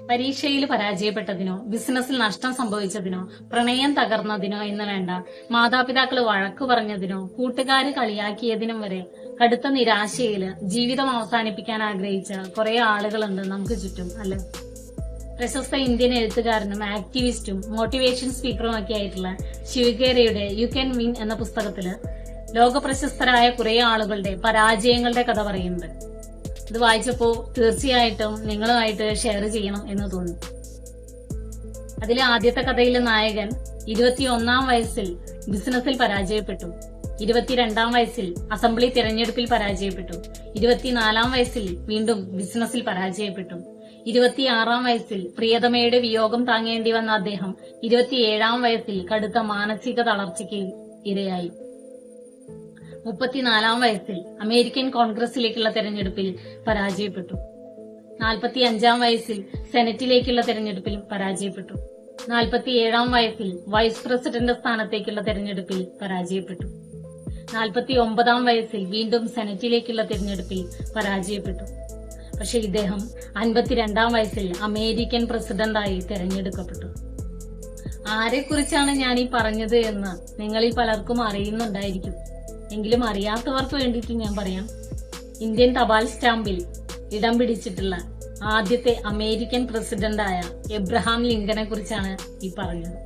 പരീക്ഷയിൽ പരാജയപ്പെട്ടതിനോ ബിസിനസ്സിൽ നഷ്ടം സംഭവിച്ചതിനോ പ്രണയം തകർന്നതിനോ എന്ന് വേണ്ട, മാതാപിതാക്കൾ വഴക്കു പറഞ്ഞതിനോ കൂട്ടുകാര് കളിയാക്കിയതിനും വരെ കടുത്ത നിരാശയില് ജീവിതം അവസാനിപ്പിക്കാൻ ആഗ്രഹിച്ച കുറെ ആളുകളുണ്ട് നമുക്ക് ചുറ്റും, അല്ലെ? പ്രശസ്ത ഇന്ത്യൻ എഴുത്തുകാരനും ആക്ടിവിസ്റ്റും മോട്ടിവേഷൻ സ്പീക്കറും ഒക്കെ ആയിട്ടുള്ള ശിവഗേരയുടെ യു ക്യാൻ വിൻ എന്ന പുസ്തകത്തില് ലോകപ്രശസ്തരായ കുറെ ആളുകളുടെ പരാജയങ്ങളുടെ കഥ പറയുന്നുണ്ട്. ഇത് വായിച്ചപ്പോ തീർച്ചയായിട്ടും നിങ്ങളുമായിട്ട് ഷെയർ ചെയ്യണം എന്ന് തോന്നി. അതിലെ ആദ്യത്തെ കഥയിലെ നായകൻ 21 വയസ്സിൽ ബിസിനസ്സിൽ പരാജയപ്പെട്ടു, 22 വയസ്സിൽ അസംബ്ലി തിരഞ്ഞെടുപ്പിൽ പരാജയപ്പെട്ടു, 24 വയസ്സിൽ വീണ്ടും ബിസിനസ്സിൽ പരാജയപ്പെട്ടു, 26 വയസ്സിൽ പ്രിയതമയുടെ വിയോഗം താങ്ങേണ്ടി വന്ന അദ്ദേഹം 27 വയസ്സിൽ കടുത്ത മാനസിക തളർച്ചയ്ക്ക് ഇരയായി. 34 വയസ്സിൽ അമേരിക്കൻ കോൺഗ്രസിലേക്കുള്ള തെരഞ്ഞെടുപ്പിൽ പരാജയപ്പെട്ടു. 45 വയസ്സിൽ സെനറ്റിലേക്കുള്ള തെരഞ്ഞെടുപ്പിൽ പരാജയപ്പെട്ടു. 47 വയസ്സിൽ വൈസ് പ്രസിഡന്റ് സ്ഥാനത്തേക്കുള്ള തെരഞ്ഞെടുപ്പിൽ പരാജയപ്പെട്ടു. 49 വയസ്സിൽ വീണ്ടും സെനറ്റിലേക്കുള്ള തെരഞ്ഞെടുപ്പിൽ പരാജയപ്പെട്ടു. പക്ഷെ ഇദ്ദേഹം 52 വയസ്സിൽ അമേരിക്കൻ പ്രസിഡന്റായി തെരഞ്ഞെടുക്കപ്പെട്ടു. ആരെക്കുറിച്ചാണ് ഞാൻ ഈ പറഞ്ഞത് എന്ന് നിങ്ങളിൽ പലർക്കും അറിയുന്നുണ്ടായിരിക്കും. എങ്കിലും അറിയാത്തവർക്ക് വേണ്ടിയിട്ട് ഞാൻ പറയാം. ഇന്ത്യൻ തപാൽ സ്റ്റാമ്പിൽ ഇടം പിടിച്ചിട്ടുള്ള ആദ്യത്തെ അമേരിക്കൻ പ്രസിഡന്റായ എബ്രഹാം ലിങ്കനെ കുറിച്ചാണ് ഈ പറഞ്ഞത്.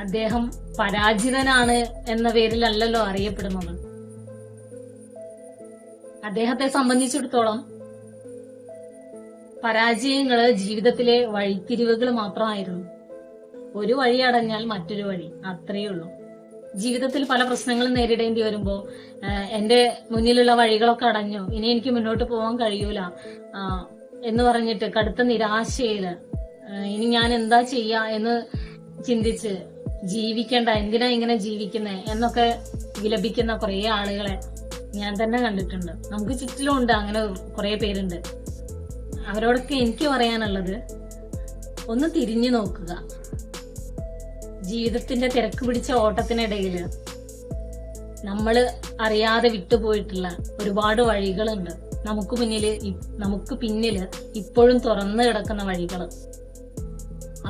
അദ്ദേഹം പരാജിതനാണ് എന്ന പേരിലല്ലല്ലോ അറിയപ്പെടുന്നത്. അദ്ദേഹത്തെ സംബന്ധിച്ചിടത്തോളം പരാജയങ്ങള് ജീവിതത്തിലെ വഴിത്തിരിവുകൾ മാത്രമായിരുന്നു. ഒരു വഴി അടഞ്ഞാൽ മറ്റൊരു വഴി, അത്രയേ ഉള്ളൂ. ജീവിതത്തിൽ പല പ്രശ്നങ്ങളും നേരിടേണ്ടി വരുമ്പോ എന്റെ മുന്നിലുള്ള വഴികളൊക്കെ അടഞ്ഞു, ഇനി എനിക്ക് മുന്നോട്ട് പോകാൻ കഴിയൂല എന്ന് പറഞ്ഞിട്ട് കടുത്ത നിരാശയില് ഇനി ഞാൻ എന്താ ചെയ്യാ എന്ന് ചിന്തിച്ച് ജീവിക്കണ്ട, എന്തിനാ ഇങ്ങനെ ജീവിക്കുന്നേ എന്നൊക്കെ വിലപിക്കുന്ന കുറെ ആളുകളെ ഞാൻ തന്നെ കണ്ടിട്ടുണ്ട്. നമുക്ക് ചുറ്റിലുമുണ്ട് അങ്ങനെ കുറെ പേരുണ്ട്. അവരോടൊക്കെ എനിക്ക് പറയാനുള്ളത്, ഒന്ന് തിരിഞ്ഞു നോക്കുക. ജീവിതത്തിന്റെ തിരക്ക് പിടിച്ച ഓട്ടത്തിനിടയില് നമ്മള് അറിയാതെ വിട്ടുപോയിട്ടുള്ള ഒരുപാട് വഴികളുണ്ട്. നമുക്ക് പിന്നില് ഇപ്പോഴും തുറന്നു കിടക്കുന്ന വഴികള്.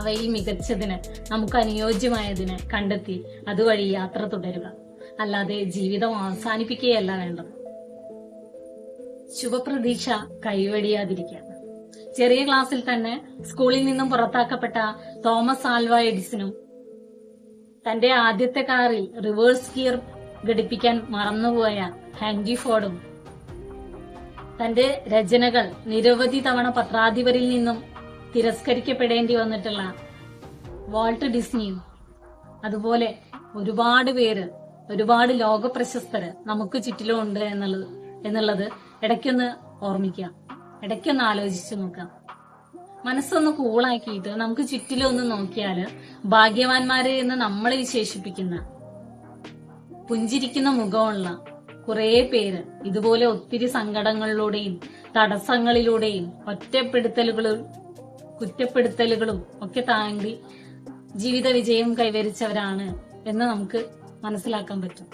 അവയിൽ മികച്ചതിന്, നമുക്ക് അനുയോജ്യമായതിന് കണ്ടെത്തി അതുവഴി യാത്ര തുടരുക. അല്ലാതെ ജീവിതം അവസാനിപ്പിക്കുകയല്ല വേണ്ടത്. ശുഭപ്രതീക്ഷ കൈവടിയാതിരിക്കുക. ചെറിയ ക്ലാസ്സിൽ തന്നെ സ്കൂളിൽ നിന്നും പുറത്താക്കപ്പെട്ട തോമസ് ആൽവ എഡിസണും തന്റെ ആദ്യത്തെ കാറിൽ റിവേഴ്സ് ഗിയർ ഘടിപ്പിക്കാൻ മറന്നുപോയ ഹെൻറി ഫോർഡും തന്റെ രചനകൾ നിരവധി തവണ പത്രാധിപരിൽ നിന്നും തിരസ്കരിക്കപ്പെടേണ്ടി വന്നിട്ടുള്ള വാൾട്ട് ഡിസ്നിയും അതുപോലെ ഒരുപാട് പേര്, ഒരുപാട് ലോക പ്രശസ്തര് നമുക്ക് ചുറ്റിലും ഉണ്ട് എന്നുള്ളത് ഇടയ്ക്കൊന്ന് ഓർമ്മിക്കാം, ഇടയ്ക്കൊന്ന് ആലോചിച്ചു നോക്കാം. മനസ്സൊന്ന് കൂളാക്കിയിട്ട് നമുക്ക് ചുറ്റിലൊന്ന് നോക്കിയാല് ഭാഗ്യവാന്മാര് എന്ന് നമ്മളെ വിശേഷിപ്പിക്കുന്ന പുഞ്ചിരിക്കുന്ന മുഖമുള്ള കുറെ പേര് ഇതുപോലെ ഒത്തിരി സങ്കടങ്ങളിലൂടെയും തടസ്സങ്ങളിലൂടെയും കുറ്റപ്പെടുത്തലുകളും ഒക്കെ താണ്ടി ജീവിത വിജയം കൈവരിച്ചവരാണ് എന്ന് നമുക്ക് മനസ്സിലാക്കാൻ പറ്റും.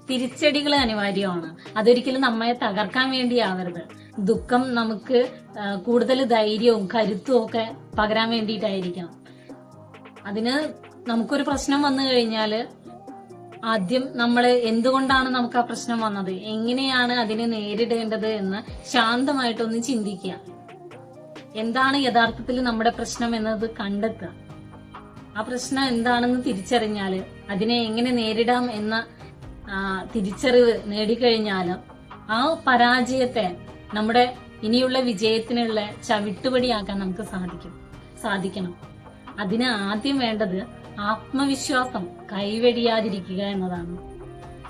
തിരിച്ചടികൾ അനിവാര്യമാണ്. അതൊരിക്കലും നമ്മെ തകർക്കാൻ വേണ്ടിയാവരുത്. ദുഃഖം നമുക്ക് കൂടുതൽ ധൈര്യവും കരുത്തും ഒക്കെ പകരാൻ വേണ്ടിയിട്ടായിരിക്കണം. അതിന് നമുക്കൊരു പ്രശ്നം വന്നു കഴിഞ്ഞാല് ആദ്യം നമ്മള് എന്തുകൊണ്ടാണ് നമുക്ക് ആ പ്രശ്നം വന്നത്, എങ്ങനെയാണ് അതിനെ നേരിടേണ്ടത് എന്ന് ശാന്തമായിട്ടൊന്ന് ചിന്തിക്കുക. എന്താണ് യഥാർത്ഥത്തിൽ നമ്മുടെ പ്രശ്നം എന്നത് കണ്ടെത്തുക. ആ പ്രശ്നം എന്താണെന്ന് തിരിച്ചറിഞ്ഞാല് അതിനെ എങ്ങനെ നേരിടാം എന്ന തിരിച്ചറിവ് നേടിക്കഴിഞ്ഞാല് ആ പരാജയത്തെ നമ്മുടെ ഇനിയുള്ള വിജയത്തിനുള്ള ചവിട്ടുപടിയാക്കാൻ നമുക്ക് സാധിക്കണം. അതിന് ആദ്യം വേണ്ടത് ആത്മവിശ്വാസം കൈവെടിയാതിരിക്കുക എന്നതാണ്.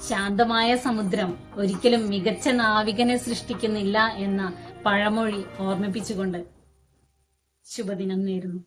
ശാന്തമായ സമുദ്രം ഒരിക്കലും മികച്ച നാവികനെ സൃഷ്ടിക്കുന്നില്ല എന്ന പഴമൊഴി ഓർമ്മിപ്പിച്ചുകൊണ്ട് ശുഭദിനം നേരുന്നു.